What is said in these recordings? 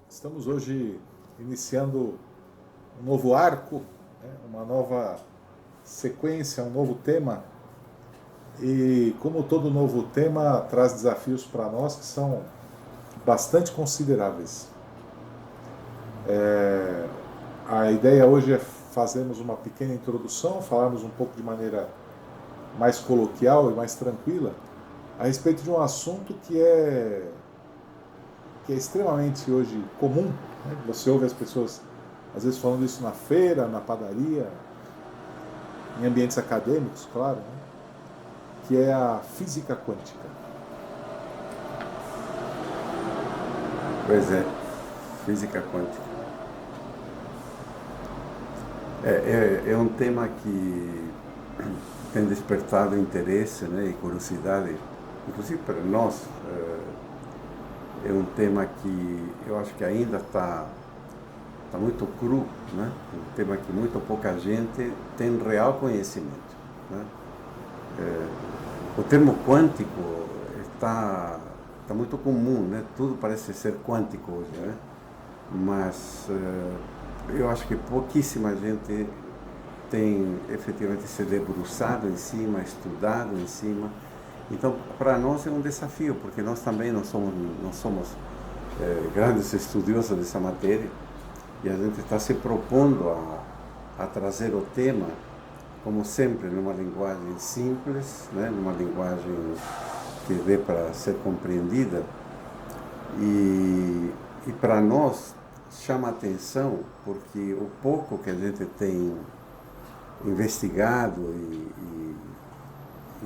Estamos hoje iniciando um novo arco, né, uma nova sequência, um novo tema. E como todo novo tema, traz desafios para nós que são bastante consideráveis. A ideia hoje é fazermos uma pequena introdução, falarmos um pouco de maneira mais coloquial e mais tranquila a respeito de um assunto que é extremamente hoje comum, né? Você ouve as pessoas às vezes falando isso na feira, na padaria, em ambientes acadêmicos, claro, né? Que é a física quântica. Pois é, física quântica. É um tema que tem despertado interesse, né, e curiosidade, inclusive para nós. É um tema que eu acho que ainda está muito cru, né? Um tema que muito pouca gente tem real conhecimento, né? O termo quântico está muito comum, né? Tudo parece ser quântico hoje, né? Mas eu acho que pouquíssima gente tem efetivamente se debruçado em cima, estudado em cima. Então, para nós é um desafio, porque nós também não somos grandes estudiosos dessa matéria, e a gente está se propondo a trazer o tema, como sempre, numa linguagem simples, né? Numa linguagem que dê para ser compreendida. E para nós chama a atenção porque o pouco que a gente tem investigado e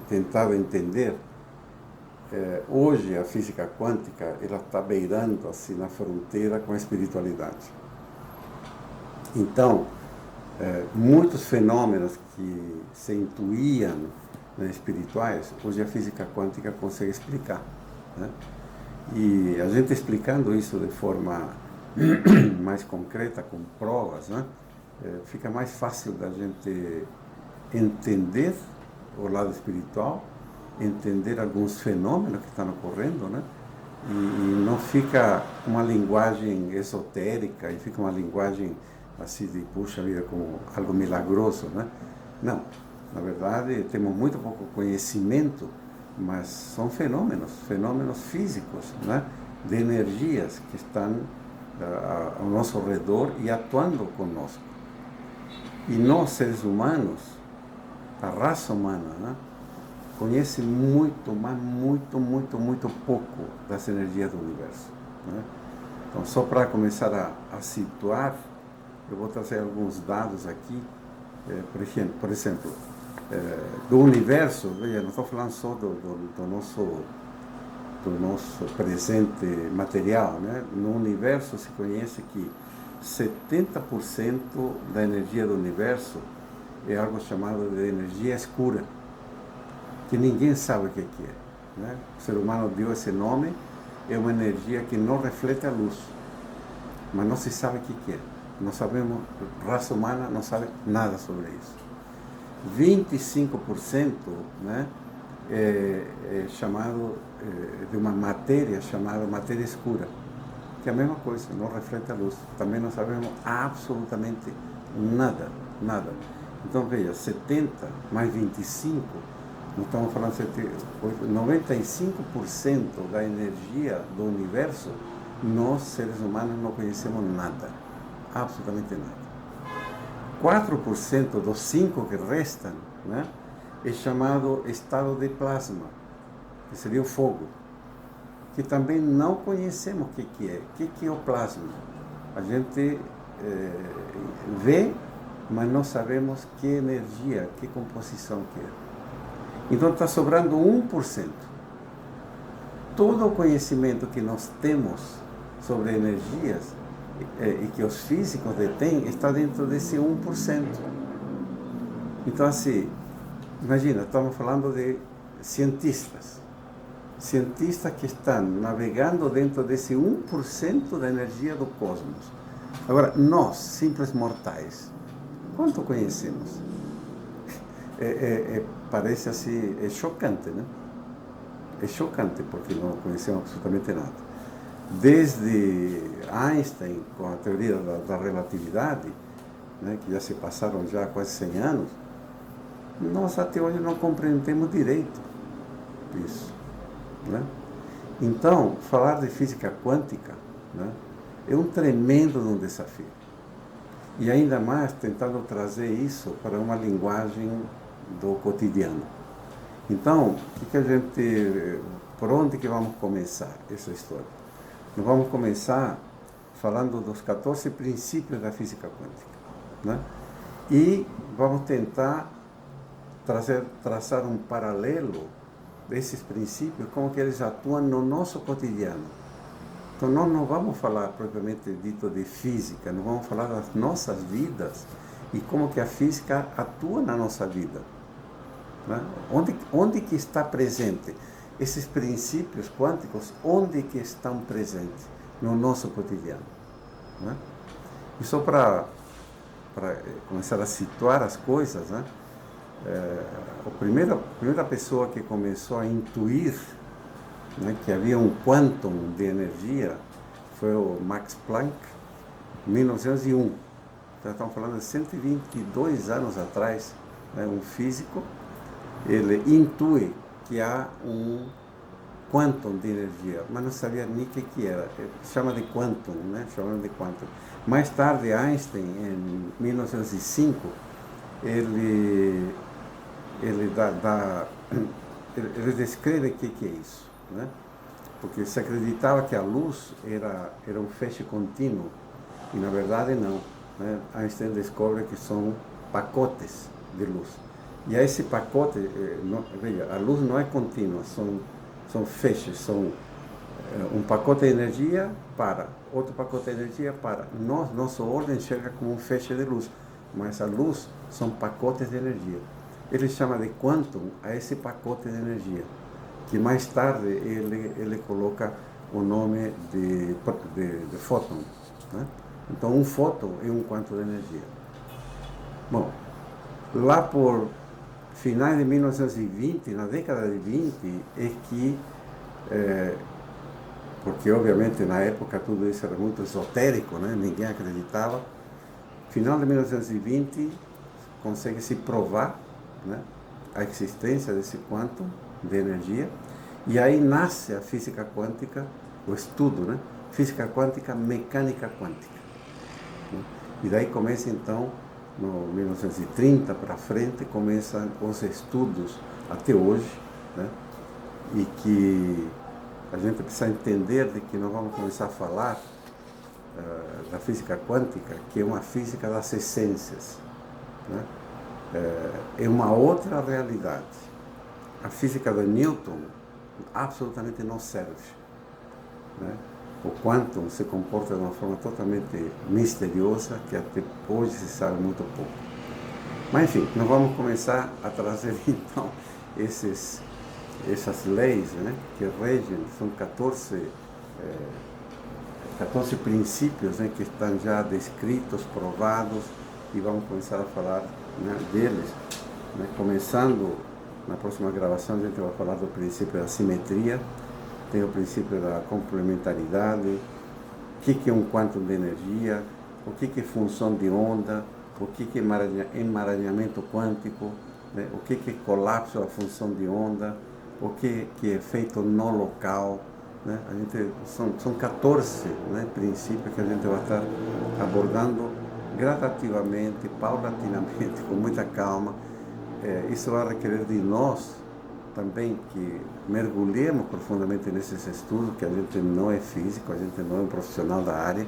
tentado entender, hoje a física quântica ela está beirando assim na fronteira com a espiritualidade. Então, muitos fenômenos que se intuíam, né, espirituais, hoje a física quântica consegue explicar, né? E a gente explicando isso de forma mais concreta, com provas, né, fica mais fácil da gente entender o lado espiritual, entender alguns fenômenos que estão ocorrendo, né? E não fica uma linguagem esotérica, e fica uma linguagem assim de, puxa vida, como algo milagroso, né? Não, na verdade temos muito pouco conhecimento, mas são fenômenos físicos, né? De energias que estão ao nosso redor e atuando conosco. E nós, seres humanos, a raça humana, né, conhece muito, mas muito pouco das energias do universo, né? Então, só para começar a situar, eu vou trazer alguns dados aqui. Por exemplo, do universo, veja, não estou falando só do nosso presente material, né? No universo se conhece que 70% da energia do universo é algo chamado de energia escura, que ninguém sabe o que é, né? O ser humano deu esse nome, é uma energia que não reflete a luz, mas não se sabe o que é. Não sabemos, a raça humana não sabe nada sobre isso. 25%, né, é chamado de uma matéria chamada matéria escura, que é a mesma coisa, não reflete a luz. Também não sabemos absolutamente nada. Então veja, 70 mais 25, nós estamos falando de 95% da energia do universo, nós seres humanos não conhecemos nada, absolutamente nada. 4% dos 5% que restam, né, é chamado estado de plasma, que seria o fogo, que também não conhecemos o que é. O que é o plasma? A gente vê, mas não sabemos que energia, que composição que é. Então está sobrando 1%. Todo o conhecimento que nós temos sobre energias e que os físicos detêm está dentro desse 1%. Então, assim, imagina, estamos falando de cientistas que estão navegando dentro desse 1% da energia do cosmos. Agora, nós, simples mortais, quanto conhecemos? Parece assim, é chocante, né? É chocante porque não conhecemos absolutamente nada. desde Einstein, com a teoria da relatividade, né, que já se passaram já quase 100 anos, nós até hoje não compreendemos direito isso. Né? Então, falar de física quântica, né, é um tremendo desafio. E ainda mais tentando trazer isso para uma linguagem do cotidiano. Então, por onde que vamos começar essa história? Nós vamos começar falando dos 14 princípios da física quântica. Né? E vamos tentar traçar um paralelo desses princípios, como que eles atuam no nosso cotidiano. Então, nós não vamos falar propriamente dito de física, nós vamos falar das nossas vidas e como que a física atua na nossa vida. Né? Onde que está presente? Esses princípios quânticos, onde que estão presentes no nosso cotidiano? Né? E só para começar a situar as coisas, né? A primeira pessoa que começou a intuir, né, que havia um quantum de energia foi o Max Planck, em 1901. Então, estamos falando de 122 anos atrás, né, um físico, ele intui que há um quantum de energia, mas não sabia nem o que era. Ele chama de quantum, né? Chamando de quantum. Mais tarde, Einstein, em 1905, ele descreve o que é isso, né? Porque se acreditava que a luz era um feixe contínuo, e na verdade não. Né? Einstein descobre que são pacotes de luz. E a esse pacote, veja, a luz não é contínua, são feixes, são um pacote de energia para, outro pacote de energia para. Nosso olho enxerga como um feixe de luz, mas a luz são pacotes de energia. Ele chama de quantum a esse pacote de energia, que mais tarde ele coloca o nome de fóton. Né? Então, um fóton é um quantum de energia. Bom, lá por finais de 1920, na década de 20, é que, porque obviamente na época tudo isso era muito esotérico, né? Ninguém acreditava, final de 1920 consegue-se provar, né, a existência desse quantum de energia, e aí nasce a física quântica, o estudo, né? Física quântica, mecânica quântica. Né? E daí começa então, no 1930 para frente, começam os estudos até hoje, né? E que a gente precisa entender de que nós vamos começar a falar da física quântica, que é uma física das essências, né? É uma outra realidade. A física de Newton absolutamente não serve. Né? O quantum se comporta de uma forma totalmente misteriosa, que até hoje se sabe muito pouco. Mas enfim, nós vamos começar a trazer então essas leis, né, que regem, são 14 princípios, né, que estão já descritos, provados, e vamos começar a falar, né, deles. Né, começando, na próxima gravação, a gente vai falar do princípio da simetria, tem o princípio da complementaridade, o que é um quantum de energia, o que é função de onda, o que é emaranhamento quântico, né, o que é colapso da função de onda, o que é feito no local. Né? São 14, né, princípios que a gente vai estar abordando gradativamente, paulatinamente, com muita calma. Isso vai requerer de nós também que mergulhemos profundamente nesses estudos, que a gente não é físico, a gente não é um profissional da área.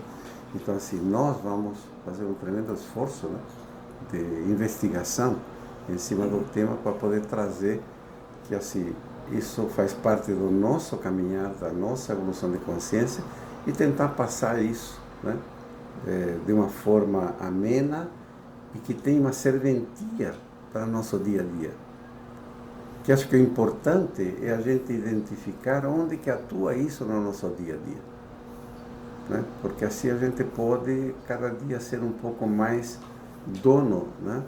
Então, assim, nós vamos fazer um tremendo esforço, né, de investigação em cima do tema para poder trazer que, assim, isso faz parte do nosso caminhar, da nossa evolução de consciência, e tentar passar isso, né, de uma forma amena e que tenha uma serventia para o nosso dia a dia. Que acho que o importante é a gente identificar onde que atua isso no nosso dia a dia. Né? Porque assim a gente pode cada dia ser um pouco mais dono, né,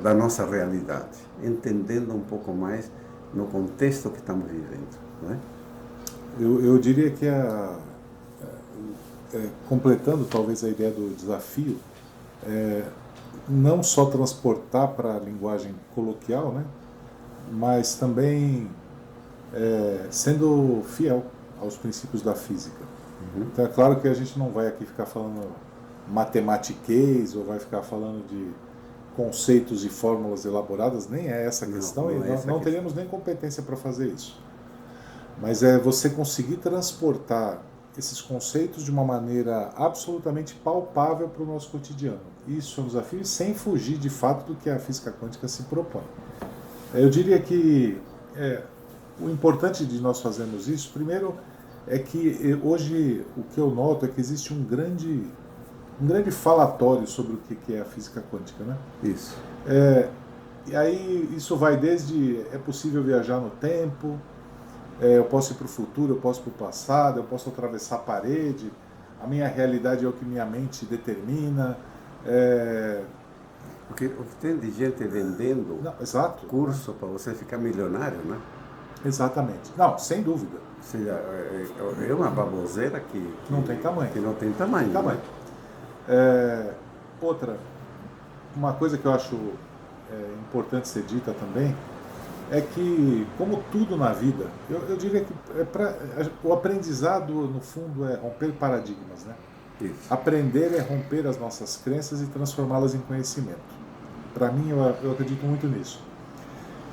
da nossa realidade, entendendo um pouco mais no contexto que estamos vivendo. Né? Eu diria que completando talvez a ideia do desafio, não só transportar para a linguagem coloquial, né, mas também sendo fiel aos princípios da física. Então é claro que a gente não vai aqui ficar falando matematiquez ou vai ficar falando de conceitos e fórmulas elaboradas, nem é essa a questão, e não teríamos nem competência para fazer isso. Mas é você conseguir transportar esses conceitos de uma maneira absolutamente palpável para o nosso cotidiano. Isso é um desafio sem fugir de fato do que a física quântica se propõe. Eu diria que o importante de nós fazermos isso, primeiro, é que hoje o que eu noto é que existe um grande falatório sobre o que é a física quântica, né? Isso. E aí isso vai desde é possível viajar no tempo, eu posso ir para o futuro, eu posso ir para o passado, eu posso atravessar a parede, a minha realidade é o que minha mente determina. Porque tem de gente vendendo curso para você ficar milionário, né? Exatamente. Não, sem dúvida. Ou seja, é uma baboseira que não tem tamanho. Que não tem tamanho. Outra, uma coisa que eu acho importante ser dita também é que, como tudo na vida, eu diria que o aprendizado, no fundo, é romper paradigmas, né? Isso. Aprender é romper as nossas crenças e transformá-las em conhecimento. Para mim, eu acredito muito nisso.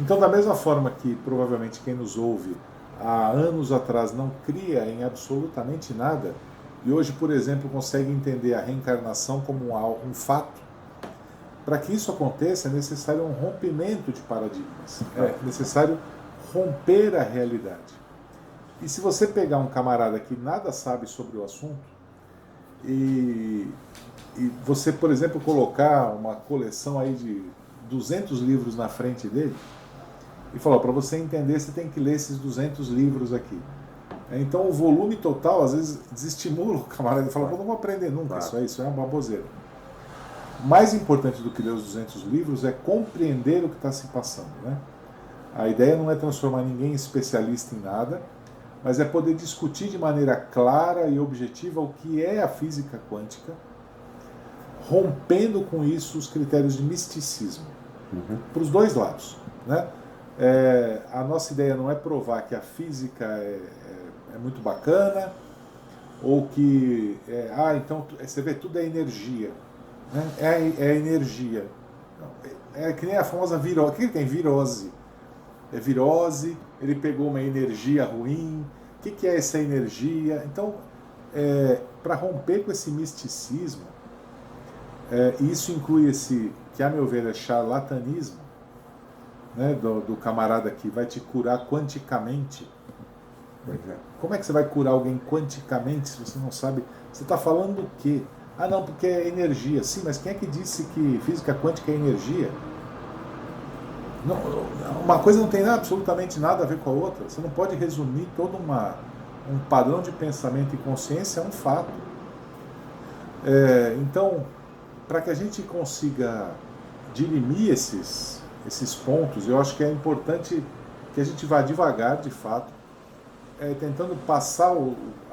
Então, da mesma forma que provavelmente quem nos ouve há anos atrás não cria em absolutamente nada, e hoje, por exemplo, consegue entender a reencarnação como um fato, para que isso aconteça é necessário um rompimento de paradigmas, é necessário romper a realidade. E se você pegar um camarada que nada sabe sobre o assunto, e você, por exemplo, colocar uma coleção aí de 200 livros na frente dele, e falar, para você entender, você tem que ler esses 200 livros aqui. Então o volume total, às vezes, desestimula o camarada e fala, não vou aprender nunca, isso é uma baboseira. Mais importante do que ler os 200 livros é compreender o que está se passando, né? A ideia não é transformar ninguém em especialista em nada, mas é poder discutir de maneira clara e objetiva o que é a física quântica, rompendo com isso os critérios de misticismo, para os dois lados, né? A nossa ideia não é provar que a física é muito bacana, ou que, então você vê, tudo é energia, né? É energia. É que nem a famosa virose. O que ele tem? Virose. É virose, ele pegou uma energia ruim. O que é essa energia? Então, para romper com esse misticismo, isso inclui esse, que a meu ver é charlatanismo, né, do camarada que vai te curar quanticamente. Como é que você vai curar alguém quanticamente se você não sabe? Você está falando o quê? Ah, não, porque é energia. Sim, mas quem é que disse que física quântica é energia? Não, uma coisa não tem absolutamente nada a ver com a outra. Você não pode resumir todo um padrão de pensamento e consciência a um fato. Então, para que a gente consiga dirimir esses pontos, eu acho que é importante que a gente vá devagar, de fato, tentando passar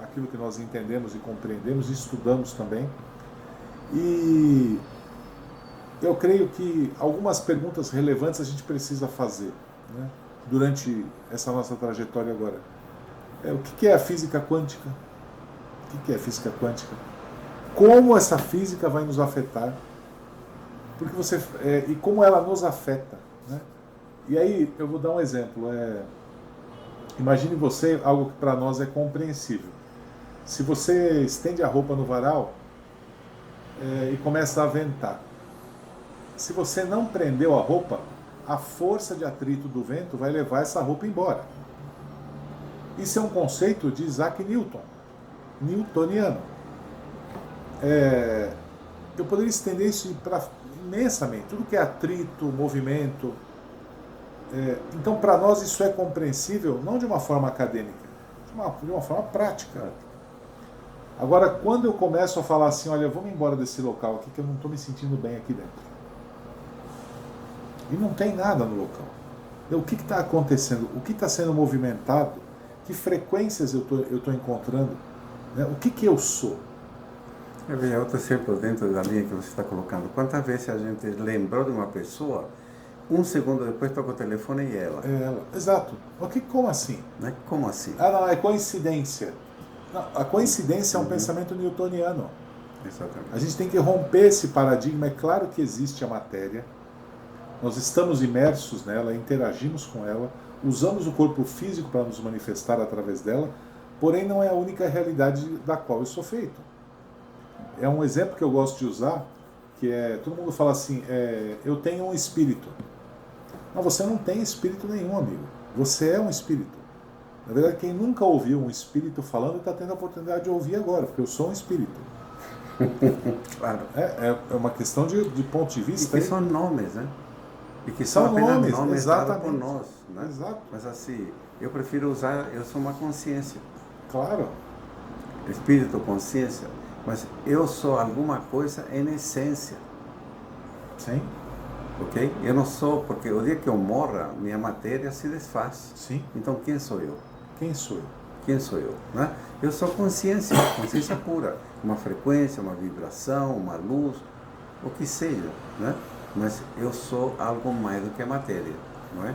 aquilo que nós entendemos e compreendemos e estudamos também. E eu creio que algumas perguntas relevantes a gente precisa fazer, né, durante essa nossa trajetória agora. O que é a física quântica? O que é a física quântica? Como essa física vai nos afetar? Porque e como ela nos afeta, né? E aí eu vou dar um exemplo. Imagine você algo que para nós é compreensível. Se você estende a roupa no varal e começa a ventar, se você não prendeu a roupa, a força de atrito do vento vai levar essa roupa embora. Isso é um conceito de Isaac Newton, newtoniano. Eu poderia estender isso imensamente, tudo que é atrito, movimento. Então, para nós isso é compreensível, não de uma forma acadêmica, de uma forma prática. Agora, quando eu começo a falar assim, olha, vamos embora desse local aqui que eu não estou me sentindo bem aqui dentro. E não tem nada no local. O que está acontecendo? O que está sendo movimentado? O Que frequências eu tô encontrando? Né? O que eu sou? Eu vejo outro exemplo dentro da linha que você está colocando. Quantas vezes a gente lembrou de uma pessoa, um segundo depois toca o telefone e ela? É ela. Exato. Como assim? Né? Como assim? Ah, não, é coincidência. Não, a coincidência é um pensamento newtoniano. Exatamente. A gente tem que romper esse paradigma. É claro que existe a matéria, nós estamos imersos nela, interagimos com ela, usamos o corpo físico para nos manifestar através dela, porém não é a única realidade da qual eu sou feito. É um exemplo que eu gosto de usar, que é, todo mundo fala assim, eu tenho um espírito. Não, você não tem espírito nenhum, amigo. Você é um espírito. Na verdade, quem nunca ouviu um espírito falando está tendo a oportunidade de ouvir agora, porque eu sou um espírito. Claro. É uma questão de ponto de vista. E que são nomes, né? E que são apenas nomes dados por nós. Né? Exato. Mas assim, eu prefiro usar, eu sou uma consciência. Claro. Espírito, consciência. Mas eu sou alguma coisa em essência. Sim. Ok? Eu não sou, porque o dia que eu morra, minha matéria se desfaz. Sim. Então quem sou eu? Quem sou eu? Quem sou eu? Né? Eu sou consciência, consciência pura. Uma frequência, uma vibração, uma luz, o que seja. Né? Mas eu sou algo mais do que a matéria. Não é?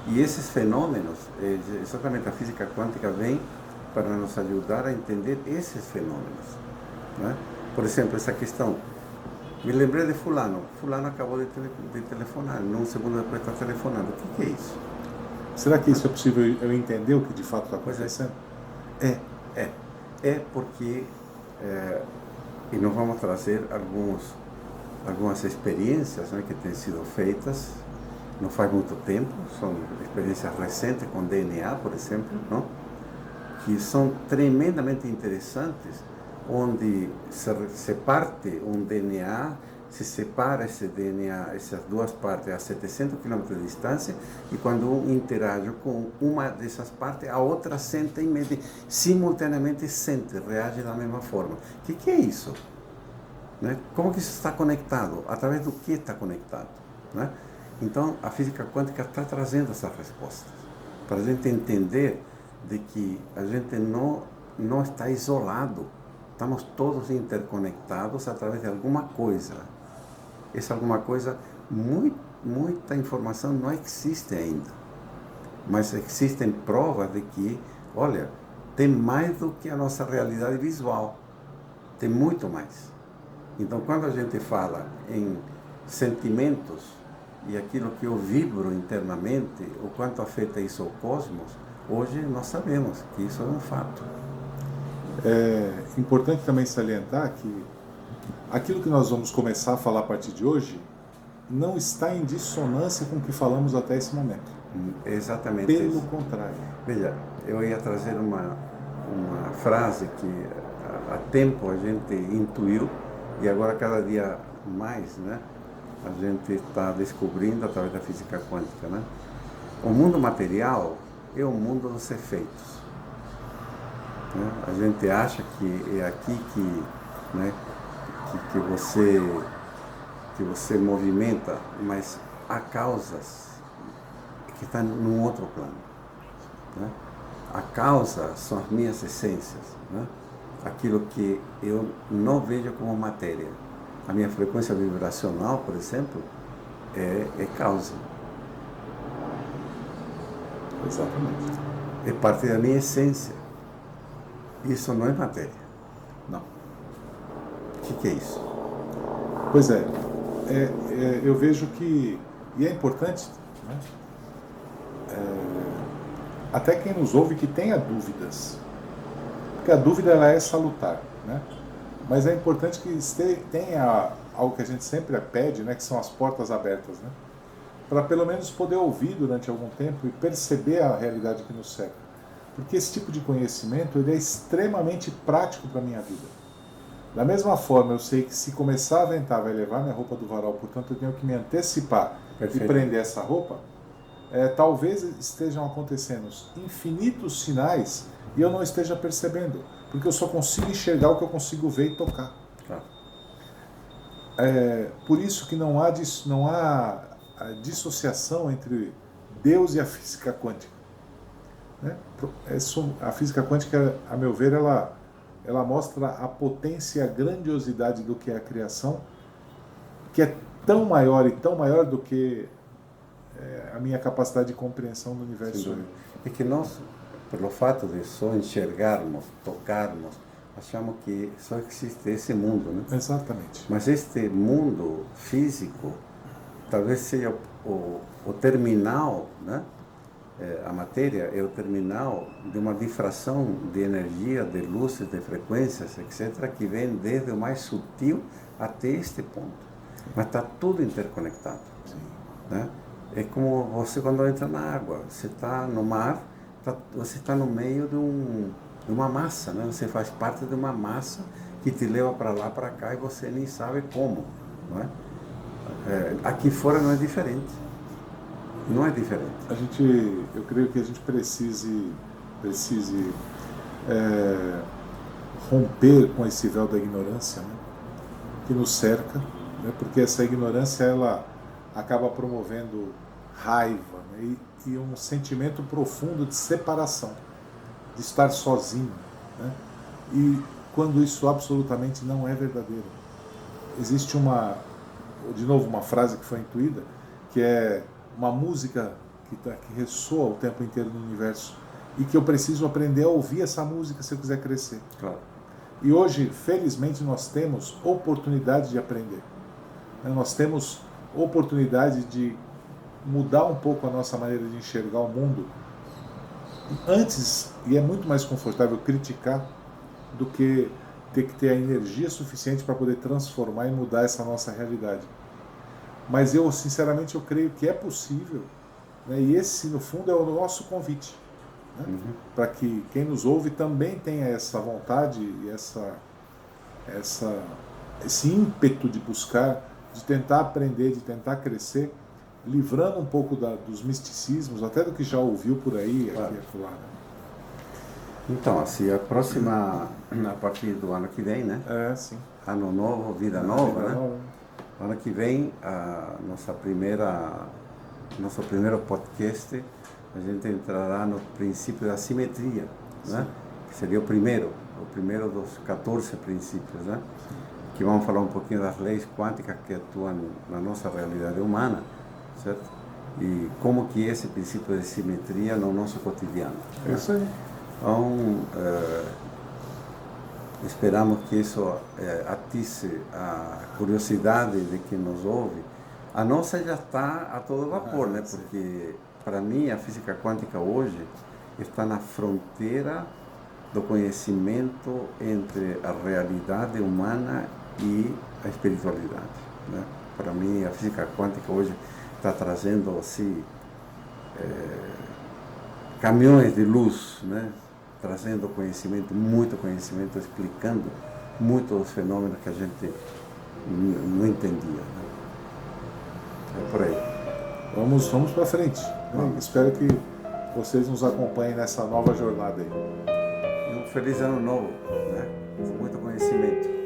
E esses fenômenos, exatamente a física quântica vem para nos ajudar a entender esses fenômenos. Né? Por exemplo, essa questão. Me lembrei de fulano acabou de telefonar, num segundo depois está telefonando. O que é isso? Será que isso é possível eu entender o que de fato está acontecendo? É porque, e nós vamos trazer algumas experiências, né, que têm sido feitas não faz muito tempo, são experiências recentes com DNA, por exemplo, não? Que são tremendamente interessantes, onde se parte um DNA, se separa esse DNA, essas duas partes a 700 km de distância, e quando um interage com uma dessas partes, a outra sente simultaneamente sente, reage da mesma forma. O que é isso? Né? Como que isso está conectado? Através do que está conectado? Né? Então, a física quântica está trazendo essas respostas, para a gente entender de que a gente não está isolado. Estamos todos interconectados através de alguma coisa. Essa alguma coisa, muita informação não existe ainda. Mas existem provas de que, olha, tem mais do que a nossa realidade visual. Tem muito mais. Então, quando a gente fala em sentimentos e aquilo que eu vibro internamente, o quanto afeta isso ao cosmos, hoje nós sabemos que isso é um fato. É importante também salientar que aquilo que nós vamos começar a falar a partir de hoje não está em dissonância com o que falamos até esse momento. Exatamente. Pelo isso. contrário. Veja, eu ia trazer uma frase que há tempo a gente intuiu e agora cada dia mais, né, a gente está descobrindo através da física quântica, né? O mundo material é o mundo dos efeitos. Né? A gente acha que é aqui que, né, que você movimenta, mas há causas que estão num outro plano. Né? A causa são as minhas essências, né? Aquilo que eu não vejo como matéria. A minha frequência vibracional, por exemplo, é causa. Exatamente. É parte da minha essência. Isso não é matéria. Não. O que é isso? Pois é, eu vejo que, e é importante, né, até quem nos ouve que tenha dúvidas, porque a dúvida ela é salutar, né? Mas é importante que tenha algo que a gente sempre pede, né, que são as portas abertas, né? Para pelo menos poder ouvir durante algum tempo e perceber a realidade que nos cerca. Porque esse tipo de conhecimento ele é extremamente prático para a minha vida. Da mesma forma, eu sei que se começar a ventar vai levar minha roupa do varal, portanto eu tenho que me antecipar. Perfeito. E prender essa roupa. Talvez estejam acontecendo infinitos sinais e eu não esteja percebendo, porque eu só consigo enxergar o que eu consigo ver e tocar. Claro. Por isso que não há a dissociação entre Deus e a física quântica. né? A física quântica, a meu ver, ela mostra a potência e a grandiosidade do que é a criação, que é tão maior e tão maior do que a minha capacidade de compreensão do universo. É que nós, pelo fato de só enxergarmos, tocarmos, achamos que só existe esse mundo, né? Exatamente. Mas este mundo físico talvez seja o terminal, né? A matéria é o terminal de uma difração de energia, de luzes, de frequências, etc., que vem desde o mais sutil até este ponto. Mas está tudo interconectado. Sim. Né? É como você quando entra na água, você está no mar, você está no meio de uma massa, né? Você faz parte de uma massa que te leva para lá, para cá, e você nem sabe como. Não é? Aqui fora não é diferente. Não é diferente. Eu creio que a gente precise romper com esse véu da ignorância, né, que nos cerca, né, porque essa ignorância ela acaba promovendo raiva, né, e um sentimento profundo de separação, de estar sozinho, né, e quando isso absolutamente não é verdadeiro. Existe de novo uma frase que foi intuída, que é uma música que ressoa o tempo inteiro no universo e que eu preciso aprender a ouvir essa música se eu quiser crescer. Claro. E hoje, felizmente, nós temos oportunidade de aprender. Nós temos oportunidade de mudar um pouco a nossa maneira de enxergar o mundo. Antes, e é muito mais confortável criticar do que ter que ter a energia suficiente para poder transformar e mudar essa nossa realidade. Mas eu, sinceramente, eu creio que é possível, né? E esse, no fundo, é o nosso convite, né? Para que quem nos ouve também tenha essa vontade e esse ímpeto de buscar, de tentar aprender, de tentar crescer, livrando um pouco dos misticismos, até do que já ouviu por aí, claro, aqui e acolá. Então, assim, a próxima, a partir do ano que vem, né? Sim. Ano novo, vida nova, né? Ano que vem, nosso primeiro podcast, a gente entrará no princípio da simetria, né? Que seria o primeiro dos 14 princípios, né? Que vamos falar um pouquinho das leis quânticas que atuam na nossa realidade humana, certo? E como que esse princípio de simetria no nosso cotidiano. É isso aí. Então, esperamos que isso atice a curiosidade de quem nos ouve. A nossa já está a todo vapor, né? Porque, para mim, a física quântica hoje está na fronteira do conhecimento entre a realidade humana e a espiritualidade, né? Para mim, a física quântica hoje está trazendo assim, caminhões de luz, né? Trazendo conhecimento, muito conhecimento, explicando muito os fenômenos que a gente não entendia, né? É por aí. Vamos para frente. Espero que vocês nos acompanhem nessa nova jornada aí. Um feliz ano novo, né? Com muito conhecimento.